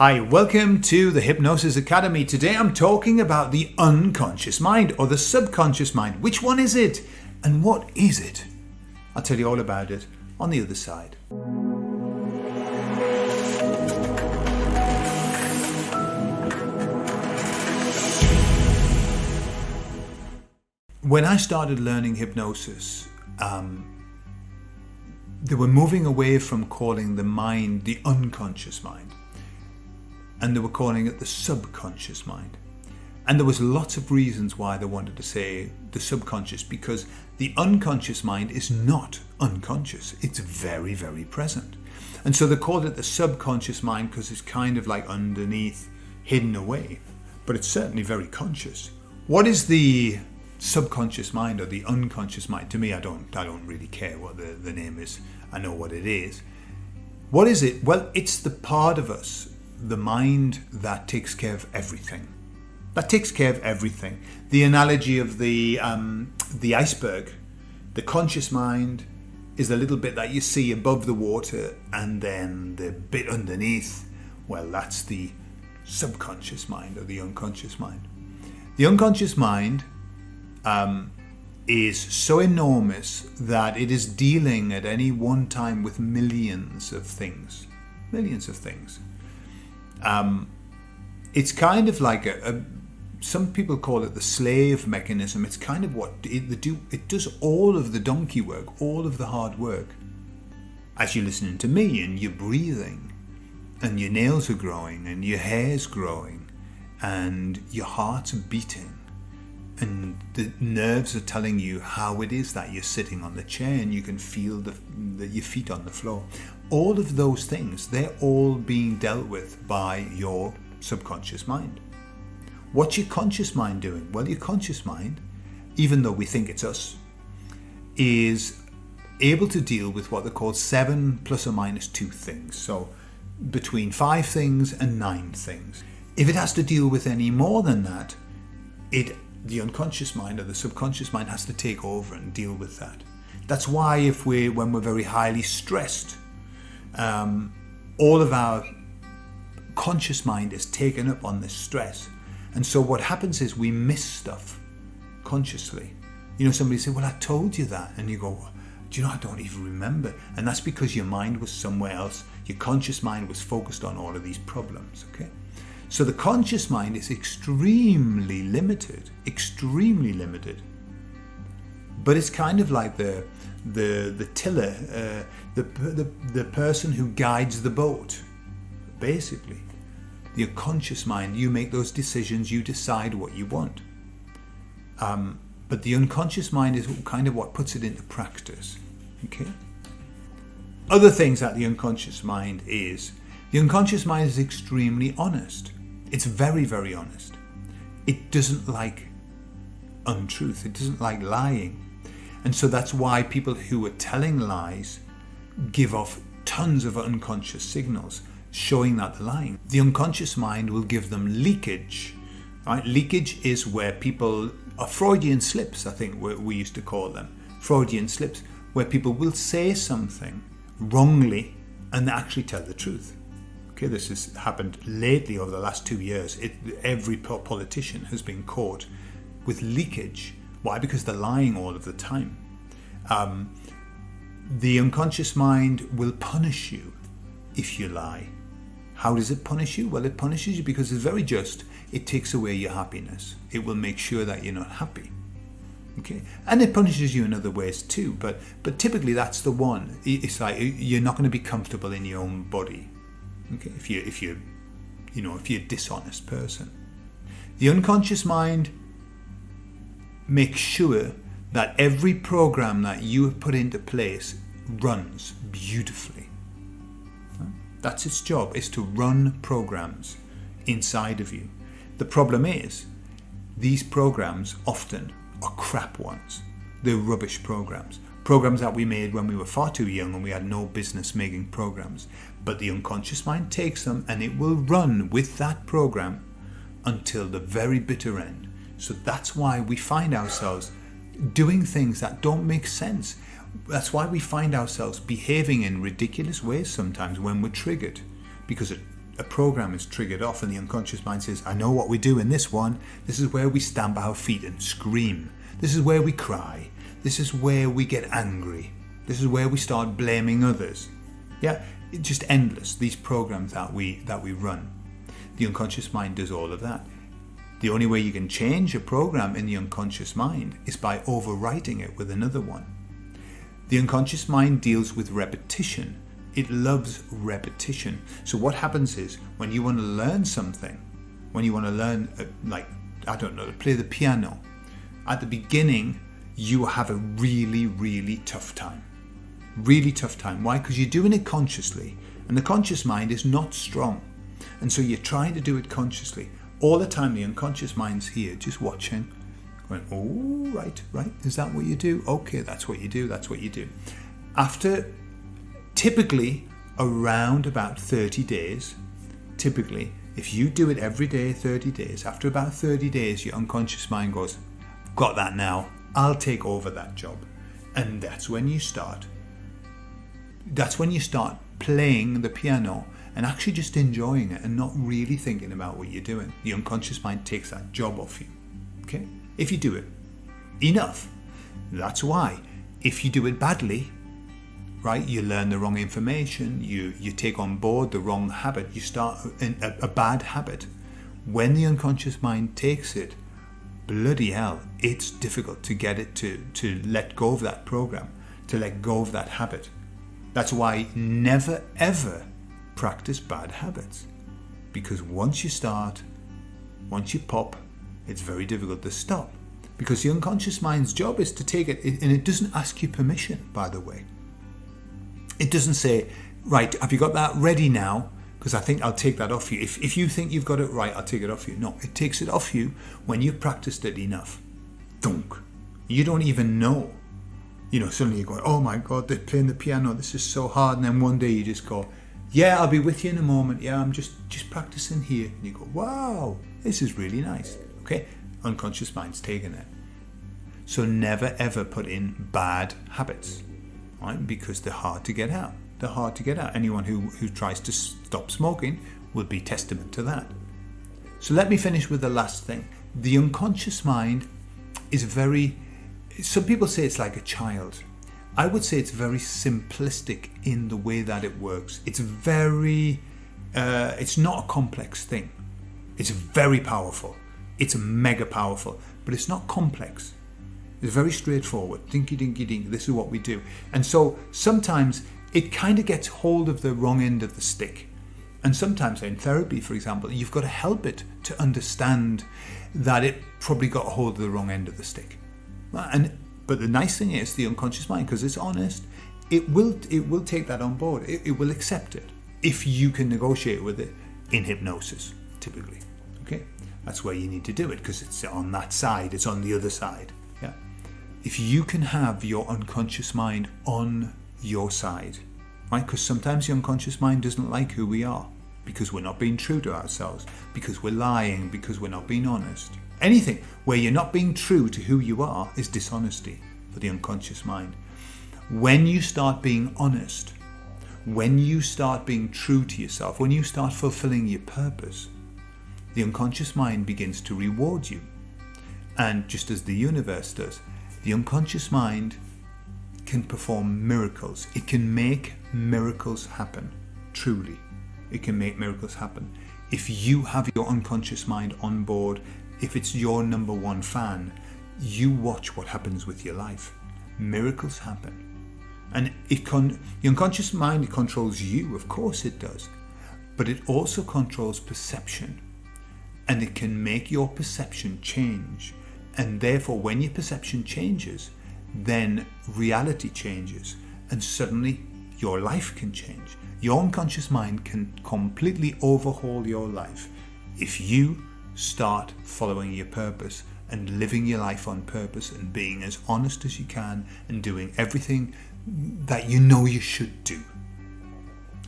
Hi, welcome to the Hypnosis Academy. Today I'm talking about the unconscious mind or the subconscious mind. Which one is it? And what is it? I'll tell you all about it on the other side. When I started learning hypnosis, they were moving away from calling the mind the unconscious mind. And they were calling it the subconscious mind. And there was lots of reasons why they wanted to say the subconscious, because the unconscious mind is not unconscious. It's very, very present. And so they called it the subconscious mind because it's kind of like underneath, hidden away. But it's certainly very conscious. What is the subconscious mind or the unconscious mind? To me, I don't really care what the name is. I know what it is. What is it? Well, it's the part of us, the mind that takes care of everything. That takes care of everything. The analogy of the iceberg, the conscious mind is the little bit that you see above the water, and then the bit underneath, well, that's the subconscious mind or the unconscious mind. The unconscious mind is so enormous that it is dealing at any one time with millions of things. It's kind of like some people call it the slave mechanism. It's kind of what it does all of the donkey work, all of the hard work. As you're listening to me and you're breathing and your nails are growing and your hair's growing and your heart's beating and the nerves are telling you how it is that you're sitting on the chair and you can feel your feet on the floor. All of those things, they're all being dealt with by your subconscious mind. What's your conscious mind doing? Well, your conscious mind, even though we think it's us, is able to deal with what they call 7 plus or minus 2 things. So between 5 things and 9 things. If it has to deal with any more than that, the unconscious mind or the subconscious mind has to take over and deal with that. That's why when we're very highly stressed, all of our conscious mind is taken up on this stress. And so what happens is we miss stuff consciously. You know, somebody say, well, I told you that. And you go, do you know, I don't even remember. And that's because your mind was somewhere else. Your conscious mind was focused on all of these problems, okay? So the conscious mind is extremely limited. But it's kind of like the tiller, the person who guides the boat, basically. Your conscious mind, you make those decisions, you decide what you want. But the unconscious mind is kind of what puts it into practice. Okay. Other things that the unconscious mind is extremely honest. It's very, very honest. It doesn't like untruth. It doesn't like lying. And so that's why people who are telling lies give off tons of unconscious signals showing that they're lying. The unconscious mind will give them leakage. Right? Leakage is where people are Freudian slips, I think we used to call them. Freudian slips, where people will say something wrongly and they actually tell the truth. Okay, this has happened lately over the last 2 years. Every politician has been caught with leakage. Why? Because they're lying all of the time. The unconscious mind will punish you if you lie. How does it punish you? Well, it punishes you because it's very just. It takes away your happiness. It will make sure that you're not happy. Okay, and it punishes you in other ways too. But typically that's the one. It's like you're not going to be comfortable in your own body. Okay, if you're a dishonest person. The unconscious mind makes sure that every program that you have put into place runs beautifully. That's its job, is to run programs inside of you. The problem is, these programs often are crap ones. They're rubbish programs. Programs that we made when we were far too young and we had no business making programs. But the unconscious mind takes them and it will run with that program until the very bitter end. So that's why we find ourselves doing things that don't make sense. That's why we find ourselves behaving in ridiculous ways sometimes when we're triggered, because a program is triggered off and the unconscious mind says, I know what we do in this one. This is where we stamp our feet and scream. This is where we cry. This is where we get angry. This is where we start blaming others. Yeah, it's just endless, these programs that we run. The unconscious mind does all of that. The only way you can change a program in the unconscious mind is by overwriting it with another one. The unconscious mind deals with repetition. It loves repetition. So what happens is, when you want to learn something, when you want to learn, to play the piano, at the beginning, you have a really, really tough time. Really tough time. Why? Because you're doing it consciously, and the conscious mind is not strong. And so you're trying to do it consciously. All the time the unconscious mind's here, just watching, going, oh, right, is that what you do? Okay, that's what you do. After typically around about 30 days, if you do it every day, 30 days, after about 30 days, your unconscious mind goes, got that now, I'll take over that job. And that's when you start playing the piano and actually just enjoying it and not really thinking about what you're doing. The unconscious mind takes that job off you. Okay? If you do it enough. That's why. If you do it badly, right, you learn the wrong information, you take on board the wrong habit, you start a bad habit. When the unconscious mind takes it, bloody hell, it's difficult to get it to let go of that program, to let go of that habit. That's why never ever practice bad habits, because once you pop, it's very difficult to stop, because the unconscious mind's job is to take it, and it doesn't ask you permission, by the way. It doesn't say, right, have you got that ready now? Because I think I'll take that off you. If you think you've got it right, I'll take it off you. No, it takes it off you when you've practiced it enough. Dunk. You don't even know. Suddenly you're going, oh my God, they're playing the piano, this is so hard. And then one day you just go, yeah, I'll be with you in a moment. Yeah, I'm just practicing here. And you go, wow, this is really nice. Okay, unconscious mind's taking it. So never ever put in bad habits, right? Because they're hard to get out. Anyone who tries to stop smoking will be testament to that. So let me finish with the last thing. The unconscious mind is some people say it's like a child. I would say it's very simplistic in the way that it works. It's not a complex thing. It's very powerful. It's mega powerful, but it's not complex. It's very straightforward. Dinky, dinky, dink. This is what we do. And so sometimes it kind of gets hold of the wrong end of the stick. And sometimes in therapy, for example, you've got to help it to understand that it probably got a hold of the wrong end of the stick. But the nice thing is, the unconscious mind, because it's honest, it will take that on board. It will accept it if you can negotiate with it in hypnosis, typically. Okay, that's where you need to do it, because it's on that side. It's on the other side. Yeah, if you can have your unconscious mind on your side, right? Because sometimes the unconscious mind doesn't like who we are, because we're not being true to ourselves, because we're lying, because we're not being honest. Anything where you're not being true to who you are is dishonesty for the unconscious mind. When you start being honest, when you start being true to yourself, when you start fulfilling your purpose, the unconscious mind begins to reward you. And just as the universe does, the unconscious mind can perform miracles. It can make miracles happen. Truly, it can make miracles happen. If you have your unconscious mind on board, if it's your number one fan, you watch what happens with your life. Miracles happen. And the unconscious mind, it controls you, of course it does. But it also controls perception. And it can make your perception change. And therefore, when your perception changes, then reality changes. And suddenly, your life can change. Your unconscious mind can completely overhaul your life if you start following your purpose and living your life on purpose and being as honest as you can and doing everything that you know you should do.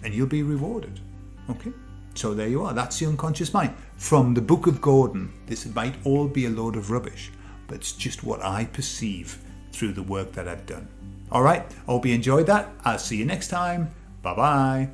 And you'll be rewarded. Okay? So there you are. That's the unconscious mind. From the Book of Gordon, this might all be a load of rubbish, but it's just what I perceive through the work that I've done. All right? I hope you enjoyed that. I'll see you next time. Bye-bye.